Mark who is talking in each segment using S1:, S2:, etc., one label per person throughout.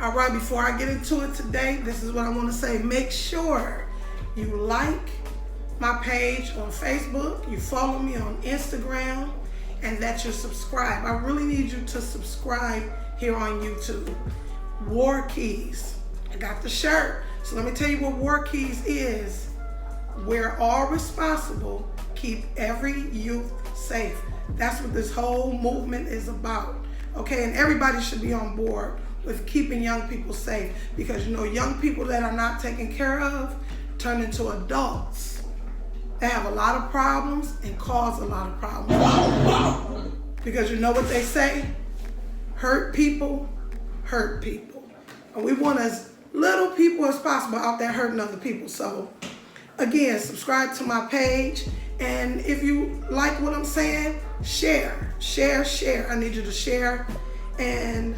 S1: All right, before I get into it today, this is what I want to say. Make sure you like my page on Facebook, you follow me on Instagram, and that you subscribe. I really need you to subscribe here on YouTube. WARKEYS. I got the shirt. So let me tell you what WARKEYS is. We're all responsible. Keep every youth safe. That's what this whole movement is about. Okay, and everybody should be on board with keeping young people safe, because you know, young people that are not taken care of turn into adults. They have a lot of problems and cause a lot of problems. Because you know what they say? Hurt people hurt people. And we want as little people as possible out there hurting other people. So again, subscribe to my page. And if you like what I'm saying, share. I need you to share. And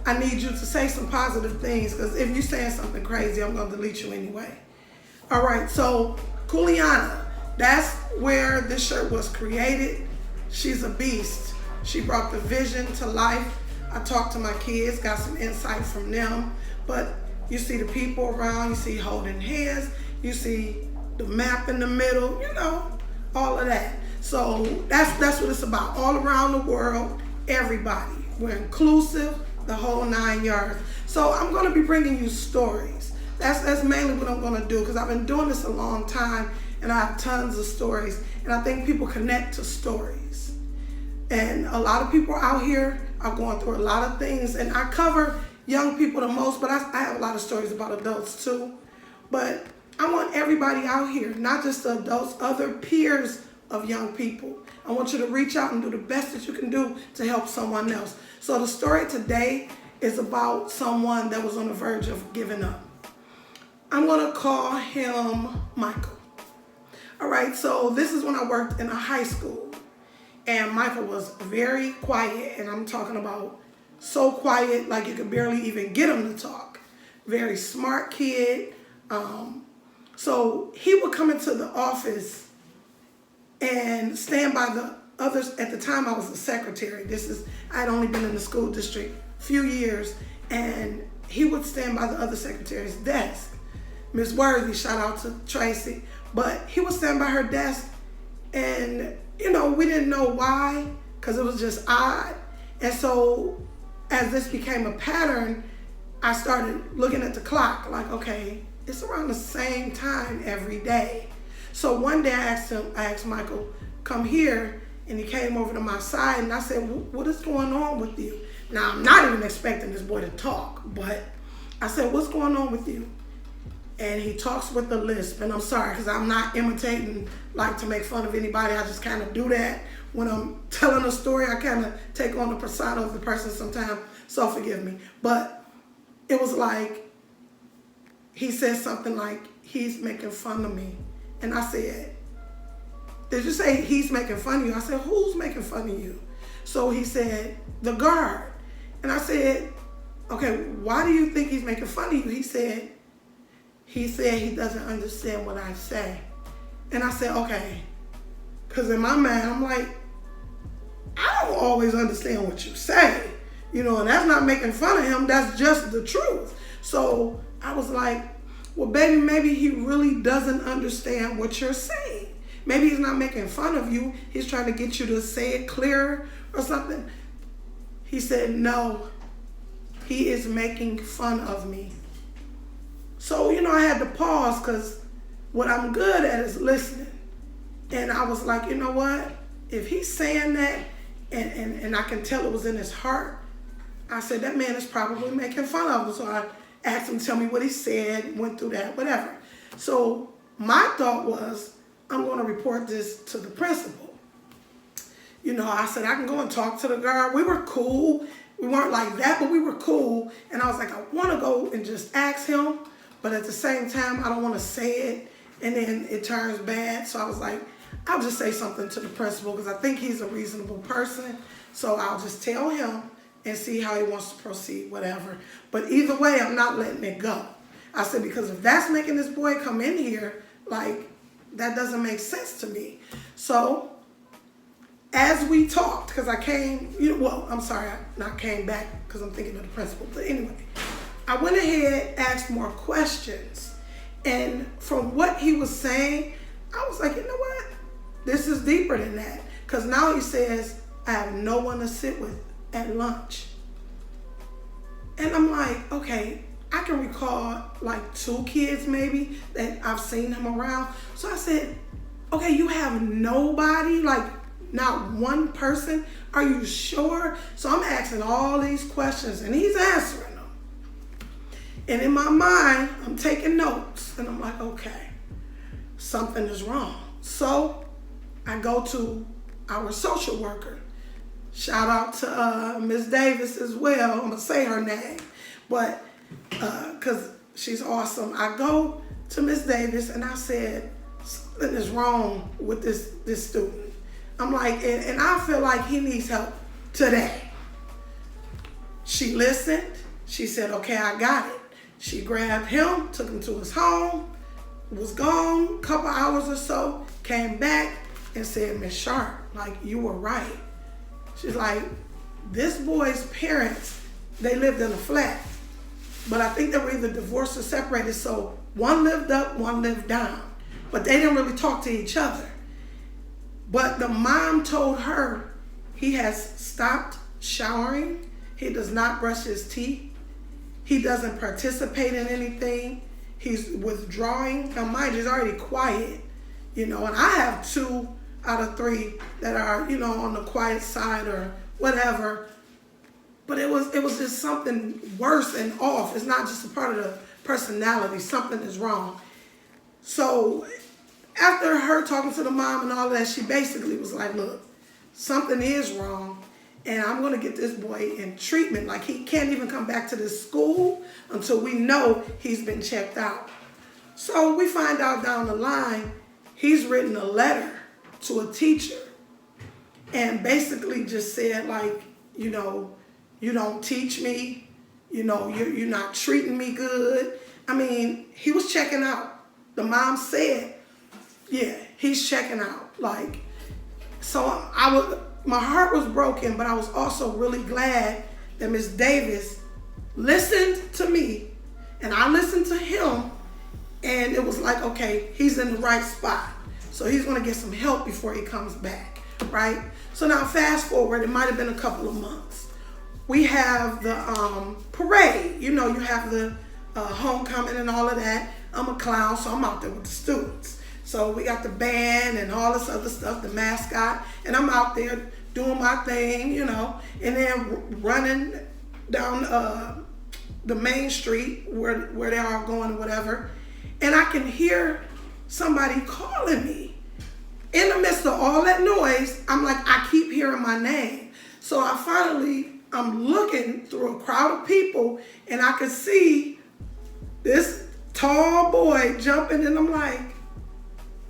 S1: I need you to say some positive things, because if you're saying something crazy, I'm going to delete you anyway. All right, so Kuliana, that's where this shirt was created. She's a beast. She brought the vision to life. I talked to my kids, got some insight from them. But you see the people around, you see holding hands, you see the map in the middle, you know, all of that. So that's what it's about. All around the world, everybody. We're inclusive, the whole 9 yards. So I'm going to be bringing you stories. That's mainly what I'm going to do, because I've been doing this a long time and I have tons of stories, and I think people connect to stories. And a lot of people out here are going through a lot of things, and I cover young people the most, but I have a lot of stories about adults too. But I want everybody out here, not just the adults, other peers of young people. I want you to reach out and do the best that you can do to help someone else. So the story today is about someone that was on the verge of giving up. I'm going to call him Michael. All right, so this is when I worked in a high school. And Michael was very quiet, and I'm talking about so quiet like you could barely even get him to talk. Very smart kid. So he would come into the office and stand by the others. At the time, I was a secretary. I had only been in the school district a few years, and he would stand by the other secretary's desk. Miss Worthy, shout out to Tracy, but he would stand by her desk, and you know, we didn't know why, because it was just odd. And so as this became a pattern, I started looking at the clock like, okay, it's around the same time every day. So one day I asked Michael, come here, and he came over to my side, and I said, what is going on with you? Now, I'm not even expecting this boy to talk, but I said, what's going on with you? And he talks with a lisp, and I'm sorry, because I'm not imitating, like, to make fun of anybody. I just kind of do that. When I'm telling a story, I kind of take on the persona of the person sometimes, so forgive me. But it was like, he said something like, he's making fun of me. And I said, did you say he's making fun of you? I said, who's making fun of you? So he said, the guard. And I said, okay, why do you think he's making fun of you? He said he doesn't understand what I say. And I said, okay. Because in my mind, I'm like, I don't always understand what you say. You know, and that's not making fun of him. That's just the truth. So I was like, well, baby, maybe he really doesn't understand what you're saying. Maybe he's not making fun of you. He's trying to get you to say it clearer or something. He said, no, he is making fun of me. So, you know, I had to pause, because what I'm good at is listening. And I was like, you know what? If he's saying that, and I can tell it was in his heart, I said, that man is probably making fun of him. So I asked him to tell me what he said, went through that, whatever. So my thought was, I'm going to report this to the principal. You know, I said, I can go and talk to the guard. We were cool. We weren't like that, but we were cool. And I was like, I want to go and just ask him, but at the same time, I don't want to say it, and then it turns bad. So I was like, I'll just say something to the principal, because I think he's a reasonable person. So I'll just tell him and see how he wants to proceed, whatever. But either way, I'm not letting it go. I said, because if that's making this boy come in here, like, that doesn't make sense to me. So as we talked, because I came, I'm sorry, I not came back because I'm thinking of the principal. But anyway, I went ahead, asked more questions. And from what he was saying, I was like, you know what? This is deeper than that. Because now he says, I have no one to sit with at lunch. And I'm like, okay, I can recall like 2 kids maybe that I've seen him around. So I said, okay, you have nobody, like not one person? Are you sure? So I'm asking all these questions and he's answering them. And in my mind, I'm taking notes and I'm like, okay, something is wrong. So I go to our social worker. Shout out to Miss Davis as well. I'm gonna say her name, but because she's awesome. I go to Miss Davis and I said, something is wrong with this student. I'm like, and I feel like he needs help today. She listened. She said, okay, I got it. She grabbed him, took him to his home, was gone a couple hours or so, came back and said, Miss Sharp, like, you were right. She's like, this boy's parents, they lived in a flat, but I think they were either divorced or separated, so one lived up, one lived down, but they didn't really talk to each other. But the mom told her he has stopped showering, he does not brush his teeth, he doesn't participate in anything, he's withdrawing. Now mind you, he's already quiet, and I have 2 out of 3 that are, on the quiet side or whatever. But it was just something worse and off. It's not just a part of the personality. Something is wrong. So after her talking to the mom and all of that, she basically was like, look, something is wrong, and I'm going to get this boy in treatment. Like, he can't even come back to this school until we know he's been checked out. So we find out down the line, he's written a letter to a teacher and basically just said, like, you don't teach me, you're not treating me good. I mean, he was checking out. The mom said, yeah, he's checking out. Like, so my heart was broken, but I was also really glad that Miss Davis listened to me and I listened to him, and it was like, okay, he's in the right spot. So he's going to get some help before he comes back, right? So now fast forward, it might have been a couple of months. We have the parade. You have the homecoming and all of that. I'm a clown, so I'm out there with the students. So we got the band and all this other stuff, the mascot, and I'm out there doing my thing, and then running down the main street where they are going or whatever, and I can hear somebody calling me. In the midst of all that noise, I'm like, I keep hearing my name. So I'm looking through a crowd of people, and I could see this tall boy jumping, and I'm like,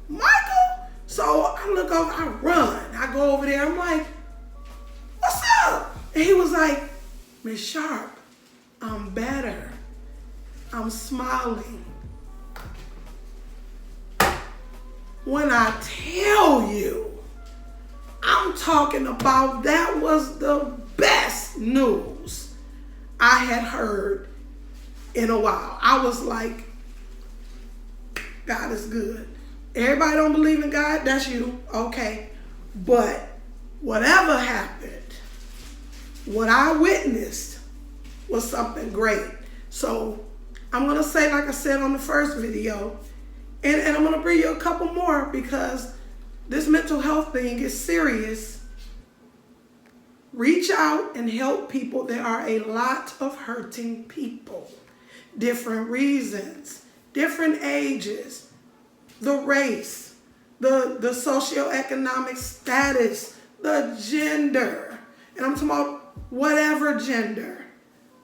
S1: Michael? So I look over, I run. I go over there, I'm like, what's up? And he was like, Miss Sharp, I'm better. I'm smiling. When I tell you, I'm talking about that was the best news I had heard in a while. I was like, God is good. Everybody don't believe in God, that's you, okay. But whatever happened, what I witnessed was something great. So I'm going to say, like I said on the first video, and I'm going to bring you a couple more because this mental health thing is serious. Reach out and help people. There are a lot of hurting people. Different reasons, different ages, the race, the socioeconomic status, the gender. And I'm talking about whatever gender.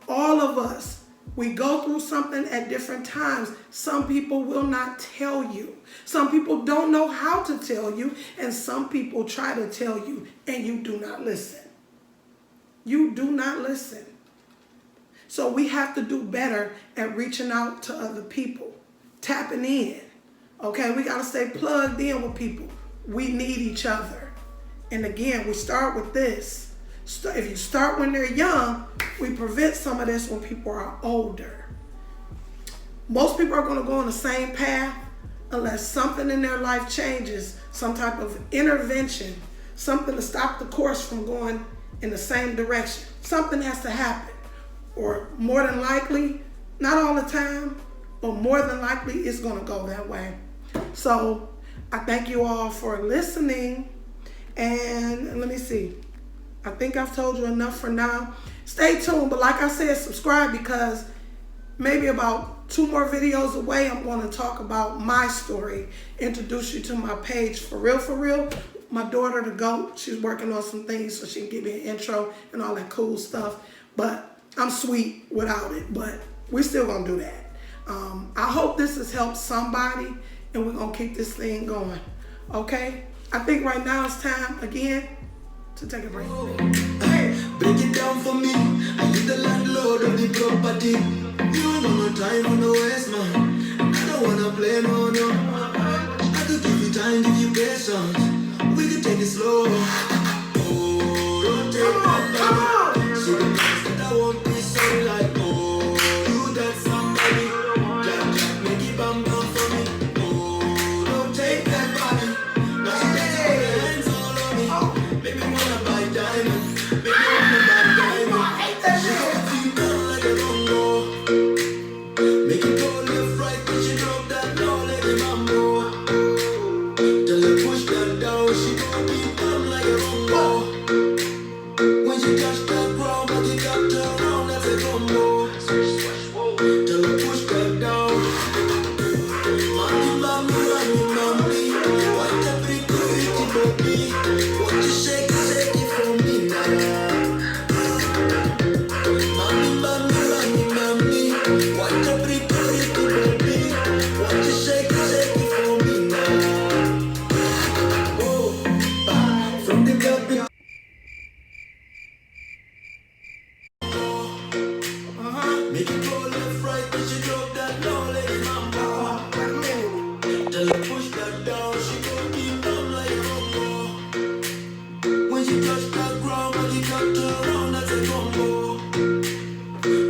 S1: All of us. We go through something at different times. Some people will not tell you. Some people don't know how to tell you. And some people try to tell you and you do not listen. You do not listen. So we have to do better at reaching out to other people. Tapping in. Okay, we got to stay plugged in with people. We need each other. And again, we start with this. If you start when they're young, we prevent some of this when people are older. Most people are going to go on the same path unless something in their life changes, some type of intervention, something to stop the course from going in the same direction. Something has to happen. Or more than likely, not all the time, but more than likely it's going to go that way. So I thank you all for listening. And let me see. I think I've told you enough for now. Stay tuned. But like I said, subscribe, because maybe about 2 more videos away, I'm going to talk about my story, introduce you to my page for real. My daughter, the GOAT, she's working on some things so she can give me an intro and all that cool stuff. But I'm sweet without it, but we still going to do that. I hope this has helped somebody, and we're going to keep this thing going. Okay? I think right now it's time, again, to take a break.
S2: Hey, break it down for me. I need the landlord of the property. You know no time for no waste, man. I don't wanna play no. I could give you time, give you patience. We could take it slow. Oh, don't take that money. See the things that I won't be so like. Oh, you that somebody. Jack, make it bam bam for me. Oh, don't take that money. Now she takes your hands all on me. Make me wanna buy diamond. Make me wanna buy diamond. She gon' feel down like a bongo. Make it go left, right, when she drop that low like a mambo. Tell her push that down, she gon' be down like a bongo. When she touch that ground, but it got turned around, that's a combo. Tell her push that down. Mommy, what a pretty baby. What you shake it for me now. Mommy, what a pretty baby. What you shake it for me now. Oh, from the baby. Make it go left, right, when she drop that low like a mambo. Tell her push that down, she gon' keep down like a bongo. When she touch that ground, but it got turned around, that's a combo.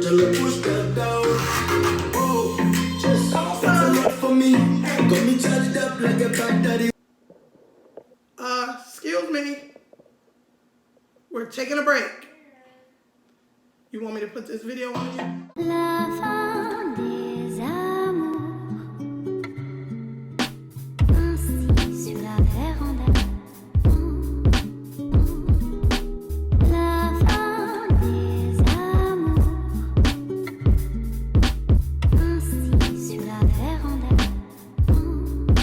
S2: Tell her push that down. Oh, that's a lot for me. Got me charged up like a bad daddy.
S1: Excuse me. We're taking a break. You want me to put this video on you?